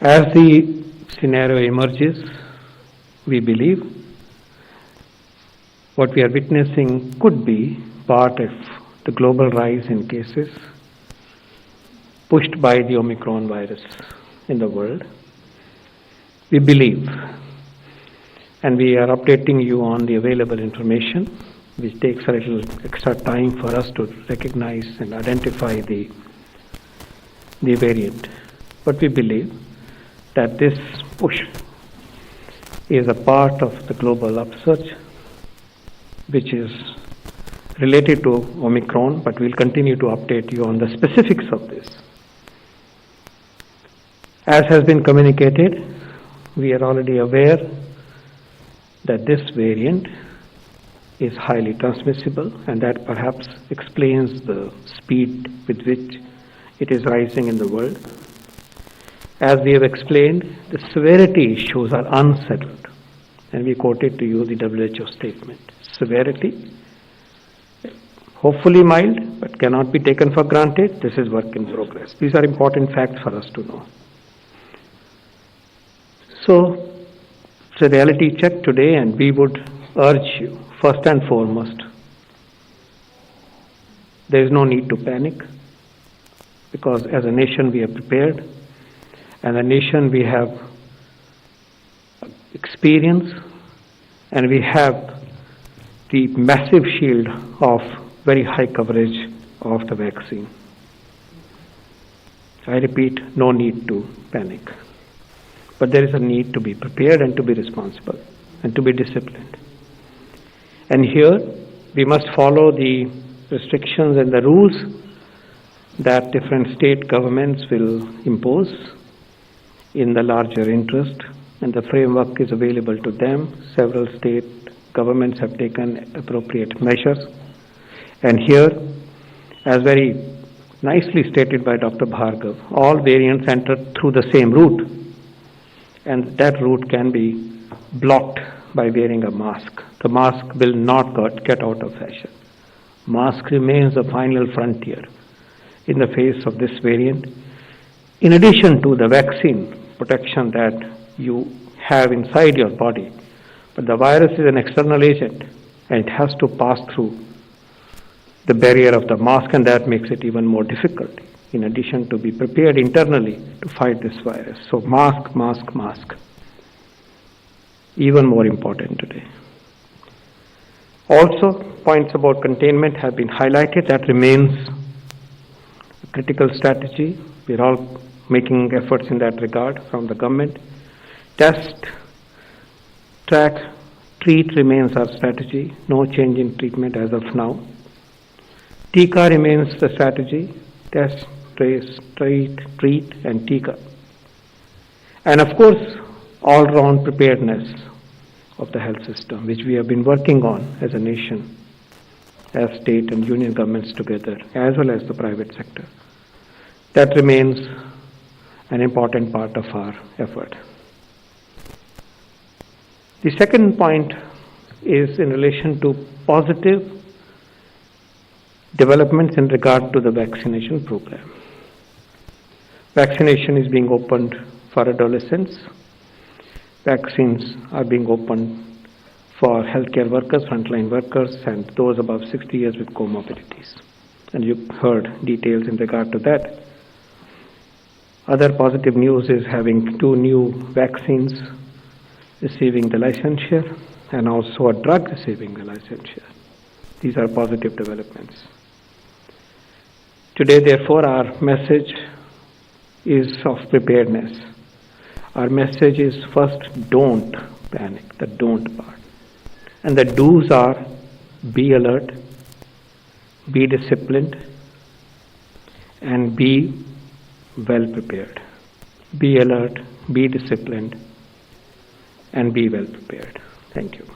As the scenario emerges, we believe what we are witnessing could be part of the global rise in cases pushed by the Omicron virus in the world. We believe, and we are updating you on the available information, which takes a little extra time for us to recognize and identify the variant. But we believe that this push is a part of the global upsurge, which is related to Omicron, but we'll continue to update you on the specifics of this. As has been communicated, we are already aware that this variant is highly transmissible, and that perhaps explains the speed with which it is rising in the world. As we have explained, the severity issues are unsettled, and we quoted to you the WHO statement. Severity, hopefully mild, but cannot be taken for granted. This is work in progress. These are important facts for us to know. So, it's a reality check today, and we would urge you, first and foremost, there is no need to panic, because as a nation we are prepared, and a nation we have experience, and we have the massive shield of very high coverage of the vaccine. I repeat, no need to panic. But there is a need to be prepared and to be responsible and to be disciplined. And here we must follow the restrictions and the rules that different state governments will impose in the larger interest, and the framework is available to them. Several state governments have taken appropriate measures. And here, as very nicely stated by Dr. Bhargav, all variants enter through the same route, and that route can be blocked by wearing a mask. The mask will not get out of fashion. Mask remains the final frontier in the face of this variant. In addition to the vaccine protection that you have inside your body, but the virus is an external agent, and it has to pass through the barrier of the mask, and that makes it even more difficult, in addition to be prepared internally to fight this virus. So mask, mask, mask. Even more important today. Also, points about containment have been highlighted. That remains a critical strategy. We're all making efforts in that regard from the government. Test, track, treat remains our strategy. No change in treatment as of now. Tika remains the strategy. Test, trace, treat, and Tika. And of course, all-round preparedness of the health system, which we have been working on as a nation, as state and union governments together, as well as the private sector. That remains an important part of our effort. The second point is in relation to positive developments in regard to the vaccination program. Vaccination is being opened for adolescents. Vaccines are being opened for healthcare workers, frontline workers, and those above 60 years with comorbidities. And you've heard details in regard to that. Other positive news is having 2 new vaccines receiving the licensure, and also a drug receiving the licensure. These are positive developments. Today, therefore, our message is of preparedness. Our message is first, don't panic, the don't part. And the do's are be alert, be disciplined, and be well prepared. Be alert, be disciplined, and be well prepared. Thank you.